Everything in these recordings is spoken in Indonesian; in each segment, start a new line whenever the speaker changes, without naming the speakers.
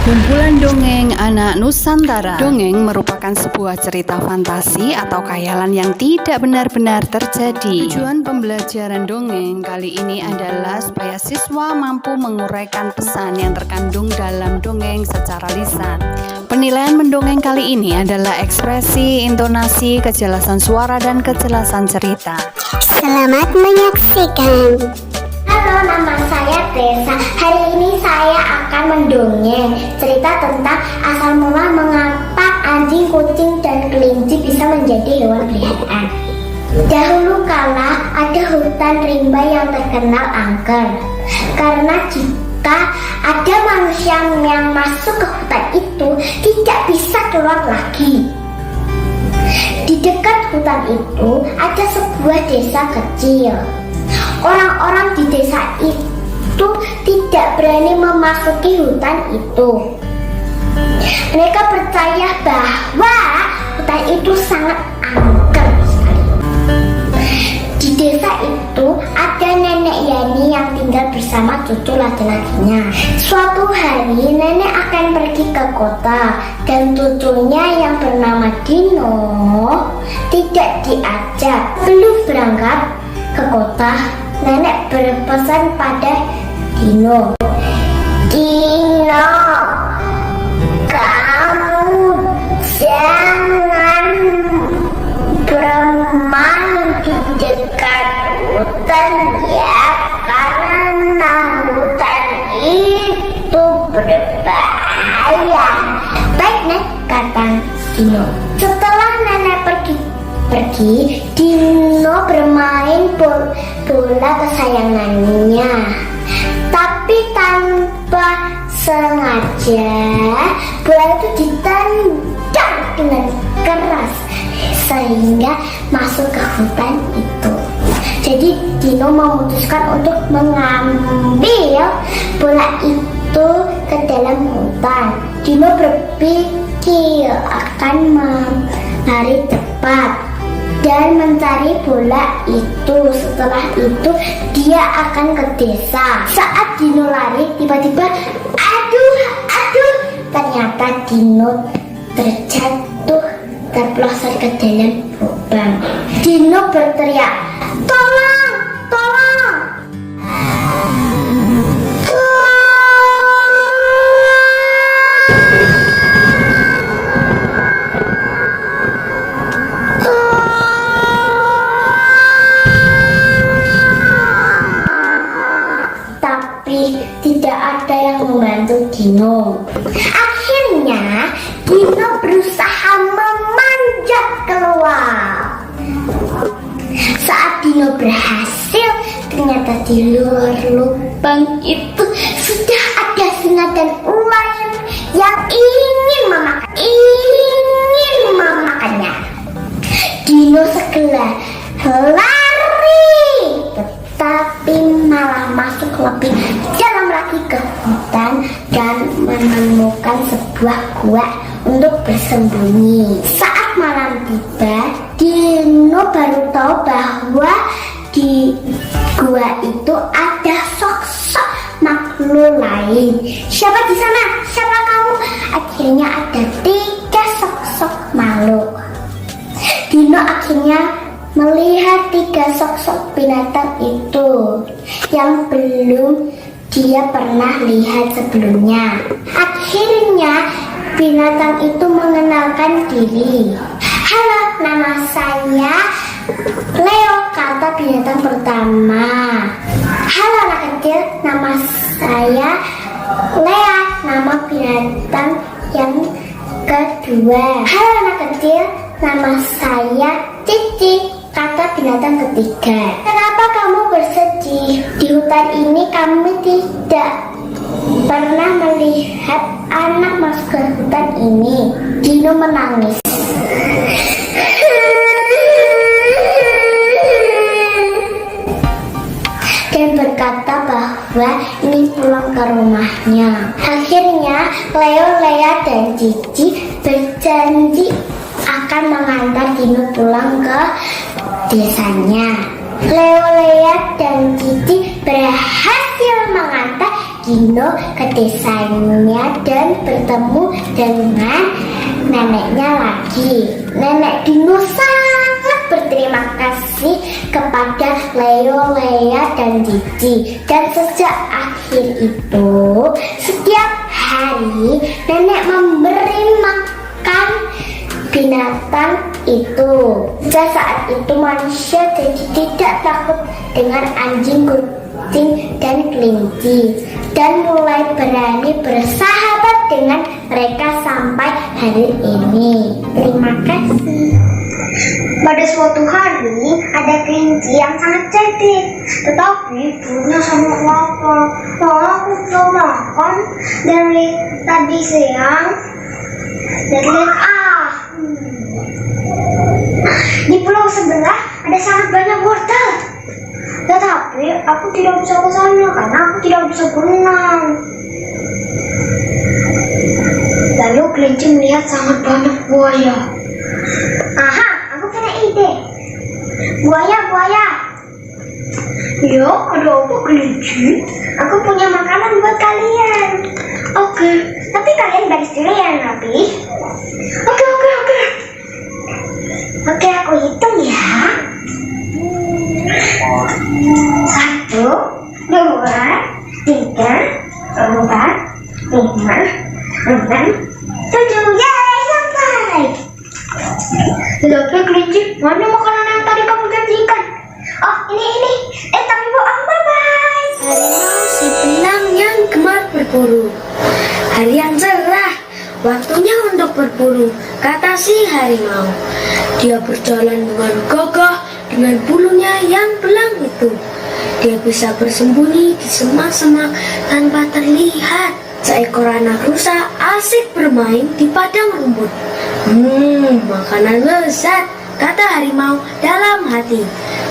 Kumpulan dongeng anak Nusantara. Dongeng merupakan sebuah cerita fantasi atau khayalan yang tidak benar-benar terjadi. Tujuan pembelajaran dongeng kali ini adalah supaya siswa mampu menguraikan pesan yang terkandung dalam dongeng secara lisan. Penilaian mendongeng kali ini adalah ekspresi, intonasi, kejelasan suara, dan kejelasan cerita.
Selamat menyaksikan. Halo, nama saya Tessa. Hari ini saya akan mendongeng cerita tentang asal mula mengapa anjing, kucing, dan kelinci bisa menjadi hewan peliharaan. Dahulu kala ada hutan rimba yang terkenal angker. Karena jika ada manusia yang masuk ke hutan itu tidak bisa keluar lagi. Di dekat hutan itu ada sebuah desa kecil. Orang-orang di desa itu tidak berani memasuki hutan itu. Mereka percaya bahwa hutan itu sangat angker sekali. Di desa itu ada nenek Yani yang tinggal bersama cucu laki-lakinya. Suatu hari nenek akan pergi ke kota dan cucunya yang bernama Dino tidak diajak. Belum berangkat ke kota, nenek berpesan pada Dino, "Dino, kamu jangan bermain di dekat hutan ya, karena hutan itu berbahaya." "Baik, Nek," kata Dino. Setelah nenek pergi, Dino bermain bola kesayangannya. Tapi tanpa sengaja bola itu ditendang dengan keras sehingga masuk ke hutan itu. Jadi Dino memutuskan untuk mengambil bola itu ke dalam hutan. Dino berpikir akan lari cepat dan mencari bola itu. Setelah itu dia akan ke desa. Saat Dino lari, tiba-tiba aduh, ternyata Dino terjatuh, terpeleset ke dalam lubang. Dino berteriak, "Tolong, tolong!" Tidak ada yang membantu Dino. Akhirnya Dino berusaha memanjat keluar. Saat Dino berhasil, ternyata di luar lubang itu sudah ada singa dan ular yang ingin memakannya. Dino segera lari, tetapi malah masuk lebih dalam lagi ke hutan dan menemukan sebuah gua untuk bersembunyi. Saat malam tiba, Dino baru tahu bahwa di gua itu ada sosok makhluk lain. "Siapa di sana? Siapa kamu?" Akhirnya ada 3 sosok makhluk. Dino akhirnya melihat 3 sosok binatang itu yang belum dia pernah lihat sebelumnya. Akhirnya binatang itu mengenalkan diri. "Halo, nama saya Leo," kata binatang pertama. "Halo anak kecil, nama saya Lea," nama binatang yang kedua. "Halo anak kecil, nama saya Cici," kata binatang ketiga. "Kenapa kamu bersedih? Di hutan ini kami tidak pernah melihat anak masuk ke hutan ini." Dino menangis. Dan berkata bahwa ingin pulang ke rumahnya. Akhirnya Leo, Lea, dan Cici berjanji akan mengantar Dino pulang ke desanya. Leo, Lea, dan Cici berhasil mengantar Gino ke desanya dan bertemu dengan neneknya lagi. Nenek Dino sangat berterima kasih kepada Leo, Lea, dan Cici. Dan sejak akhir itu, setiap hari nenek memberi makan binatang itu. Sejak saat itu manusia jadi tidak takut dengan anjing, kucing, dan kelinci, dan mulai berani bersahabat dengan mereka sampai hari ini. Terima kasih. Pada suatu hari ada kelinci yang sangat cerdik, tetapi bulunya sangat lapar. Aku belum makan dari tadi siang. Di pulau sebelah ada sangat banyak wortel, tetapi aku tidak bisa ke sana karena aku tidak bisa berenang. Lalu kelinci melihat sangat banyak buaya. Aha, aku punya ide. Buaya. Ya, ada apa kelinci? Aku punya makanan buat kalian. Oke, tapi kalian baris dulu ya, Nabi. Oke. Oke, aku hitung ya. 1, 2, 3, 4, 5, 6, 7. Yeay, sampai. Tapi kelinci, mana makanan yang tadi kamu janjikan? Oh, ini. Tapi bohong, bye-bye.
Harimau si penang yang gemar berburu. Hari yang cerah, waktunya untuk berburu, kata si harimau. Dia berjalan dengan gagah dengan bulunya yang belang itu. Dia bisa bersembunyi di semak-semak tanpa terlihat. Seekor anak rusa asik bermain di padang rumput. Makanan lezat, kata harimau dalam hati.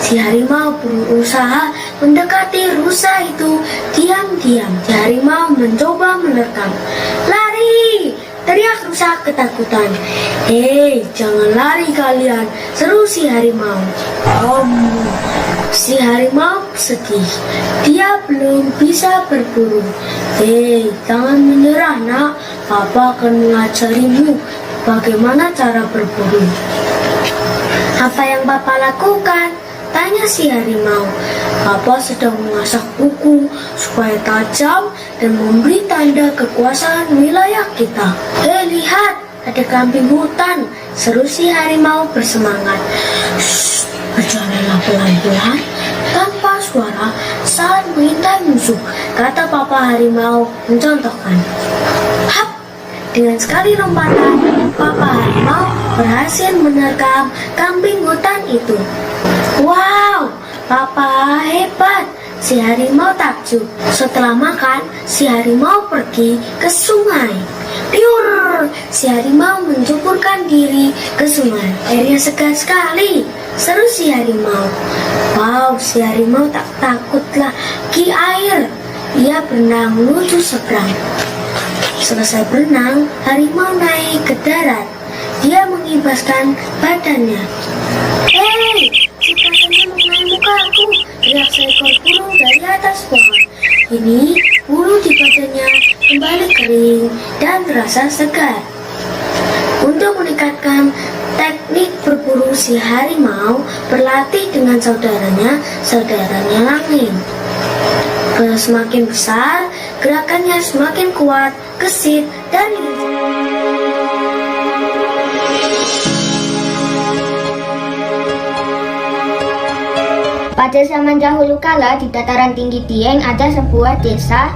Si harimau berusaha mendekati rusa itu diam-diam. Si harimau mencoba menerkam. Lari! Teriak rusa ketakutan. Hei, jangan lari kalian, seru si harimau. Si harimau sedih. Dia belum bisa berburu. Hei, jangan menyerah nak. Papa akan mengajarimu bagaimana cara berburu. Apa yang Papa lakukan? Tanya si harimau. Papa sedang mengasah kuku supaya tajam dan memberi tanda kekuasaan wilayah kita. Hei, lihat, ada kambing hutan, seru si harimau bersemangat. Shh, berjalanlah pelan-pelan tanpa suara saat mengintai musuh, kata Papa harimau mencontohkan. Hap! Dengan sekali lompatan, Papa harimau berhasil menerkam kambing hutan itu. Wow, Papa hebat! Si harimau takjub. Setelah makan, si harimau pergi ke sungai. Piur! Si harimau mencuburkan diri ke sungai. Airnya segar sekali, seru si harimau. Wow, si harimau tak takut lagi air. Ia berenang menuju seberang. Selesai berenang, harimau naik ke darat. Dia mengibaskan badannya. Hei, ciprasanya mengenai mukaku, teriak seekor burung dari atas pohon. Ini bulu di badannya kembali kering dan terasa segar. Untuk meningkatkan teknik berburu, si harimau berlatih dengan saudaranya langing. Semakin besar, gerakannya semakin kuat, gesit, dan
Pada zaman dahulu kala di dataran tinggi Dieng ada sebuah desa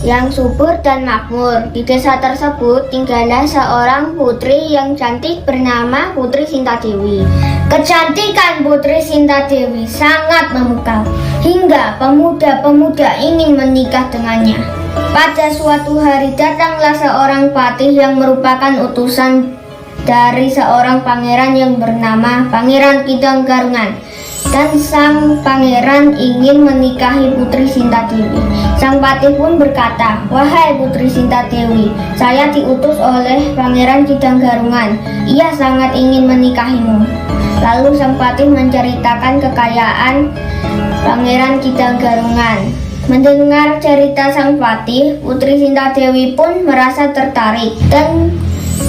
yang subur dan makmur. Di desa tersebut tinggallah seorang putri yang cantik bernama Putri Sintadewi. Kecantikan Putri Sintadewi sangat memukau hingga pemuda-pemuda ingin menikah dengannya. Pada suatu hari datanglah seorang patih yang merupakan utusan dari seorang pangeran yang bernama Pangeran Kidang Garungan. Dan sang pangeran ingin menikahi Putri Sintadewi. Sang patih pun berkata, "Wahai Putri Sintadewi, saya diutus oleh Pangeran Kidang Garungan. Ia sangat ingin menikahimu." Lalu sang patih menceritakan kekayaan Pangeran Kidang Garungan. Mendengar cerita sang Patih, Putri Sintadewi pun merasa tertarik dan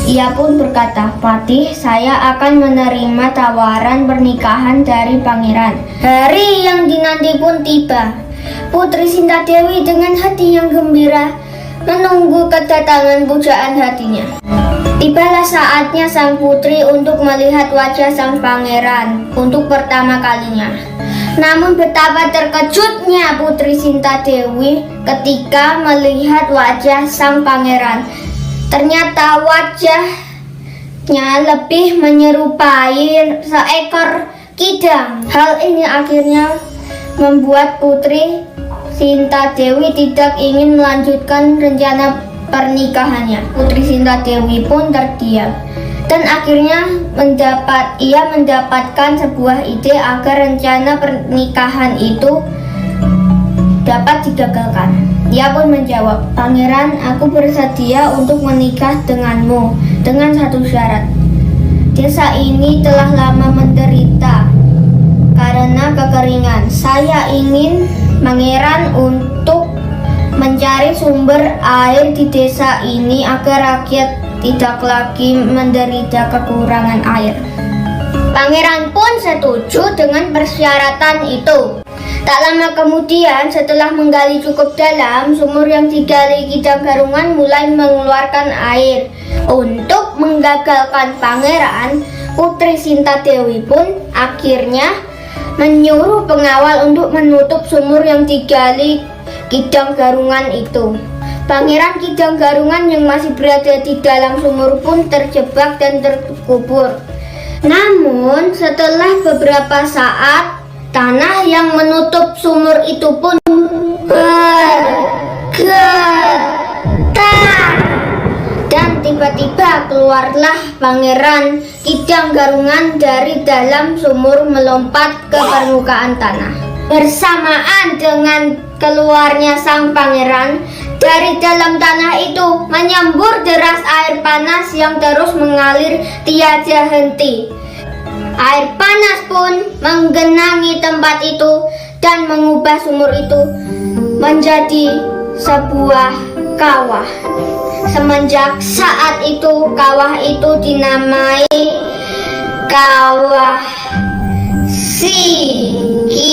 ia pun berkata, "Patih, saya akan menerima tawaran pernikahan dari pangeran." Hari yang dinanti pun tiba. Putri Sintadewi dengan hati yang gembira menunggu kedatangan pujaan hatinya. Tibalah saatnya sang putri untuk melihat wajah sang pangeran untuk pertama kalinya. Namun betapa terkejutnya Putri Sintadewi ketika melihat wajah sang pangeran. Ternyata wajahnya lebih menyerupai seekor kidang. Hal ini akhirnya membuat Putri Sintadewi tidak ingin melanjutkan rencana pernikahannya. Putri Sintadewi pun terdiam dan akhirnya ia mendapatkan sebuah ide agar rencana pernikahan itu dapat digagalkan. Ia pun menjawab, "Pangeran, aku bersedia untuk menikah denganmu dengan satu syarat. Desa ini telah lama menderita karena kekeringan. Saya ingin pangeran untuk mencari sumber air di desa ini agar rakyat tidak lagi menderita kekurangan air." Pangeran pun setuju dengan persyaratan itu. Tak lama kemudian, setelah menggali cukup dalam, sumur yang digali Kidang Garungan mulai mengeluarkan air. Untuk menggagalkan pangeran, Putri Sintadewi pun akhirnya menyuruh pengawal untuk menutup sumur yang digali Kidang Garungan itu. Pangeran Kidang Garungan yang masih berada di dalam sumur pun terjebak dan terkubur. Namun setelah beberapa saat, tanah yang menutup sumur itu pun bergetar dan tiba-tiba keluarlah Pangeran Kidang Garungan dari dalam sumur melompat ke permukaan tanah. Bersamaan dengan keluarnya sang pangeran, dari dalam tanah itu menyembur deras air panas yang terus mengalir tiada henti. Air panas pun menggenangi tempat itu dan mengubah sumur itu menjadi sebuah kawah. Semenjak saat itu, kawah itu dinamai Kawah Sikidang.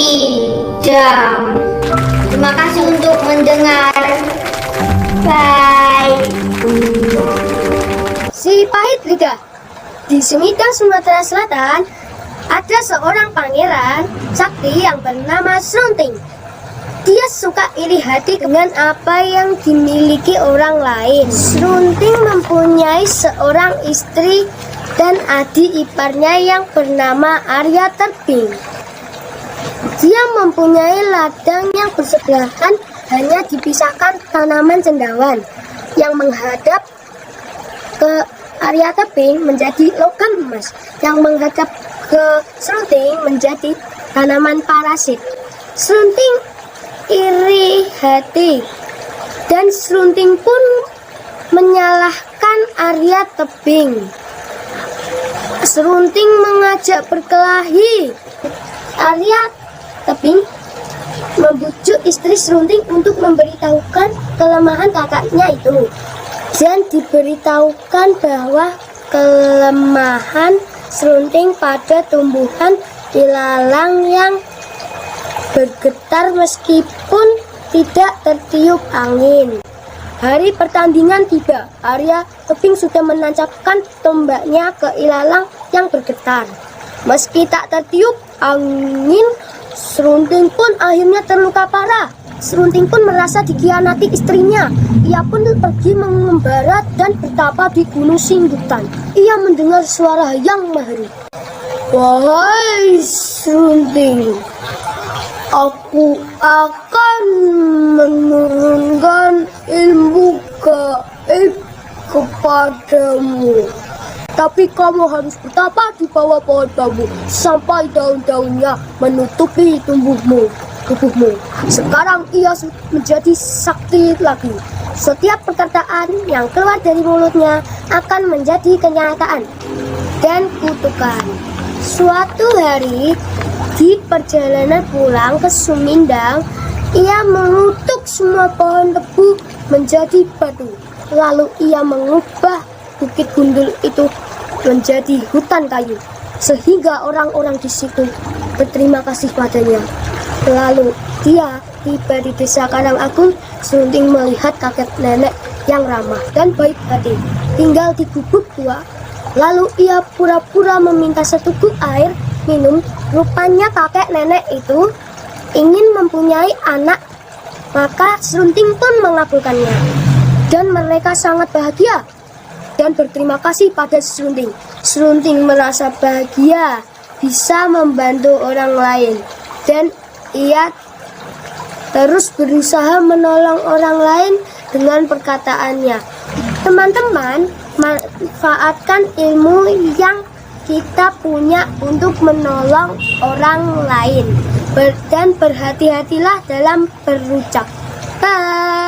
Terima kasih untuk mendengar. Bye.
Si pahit lidah. Di Sumedang, Sumatera Selatan, ada seorang pangeran sakti yang bernama Srunting. Dia suka iri hati dengan apa yang dimiliki orang lain. Srunting mempunyai seorang istri dan adik iparnya yang bernama Arya Terbing. Dia mempunyai ladang yang bersebelahan, hanya dipisahkan tanaman cendawan yang menghadap ke Arya Terbing menjadi logam emas, yang menghadap ke Srunting menjadi tanaman parasit. Srunting iri hati dan Srunting pun menyalahkan Arya Terbing. Srunting mengajak berkelahi. Arya Terbing membujuk istri Srunting untuk memberitahukan kelemahan kakaknya itu, dan diberitahukan bahwa kelemahan Srunting pada tumbuhan ilalang yang bergetar meskipun tidak tertiup angin. Hari pertandingan tiba. Arya Terbing sudah menancapkan tombaknya ke ilalang yang bergetar. Meski tak tertiup angin, Srunting pun akhirnya terluka parah. Srunting pun merasa dikhianati istrinya. Ia pun pergi mengembara dan bertapa di Gunung Singgutan. Ia mendengar suara yang merdu. "Wahai Srunting, aku akan menurunkan ilmu gaib kepadamu. Tapi kamu harus bertapa di bawah pohon bambu sampai daun-daunnya menutupi tubuhmu. Sekarang ia menjadi sakti lagi. Setiap perkataan yang keluar dari mulutnya akan menjadi kenyataan dan kutukan." Suatu hari di perjalanan pulang ke Sumedang,
Ia mengutuk semua pohon tebu menjadi batu. Lalu ia mengubah bukit gundul itu menjadi hutan kayu, sehingga orang-orang di situ berterima kasih padanya. Lalu dia tiba di desa Karang Agung. Serunting melihat kakek nenek yang ramah dan baik hati, tinggal di gubuk tua. Lalu ia pura-pura meminta seteguk air minum. Rupanya kakek nenek itu ingin mempunyai anak, maka Serunting pun mengabulkannya. Dan mereka sangat bahagia dan berterima kasih pada Serunting. Serunting merasa bahagia bisa membantu orang lain, dan ia terus berusaha menolong orang lain dengan perkataannya. Teman-teman, manfaatkan ilmu yang kita punya untuk menolong orang lain, dan berhati-hatilah dalam berucap. Bye.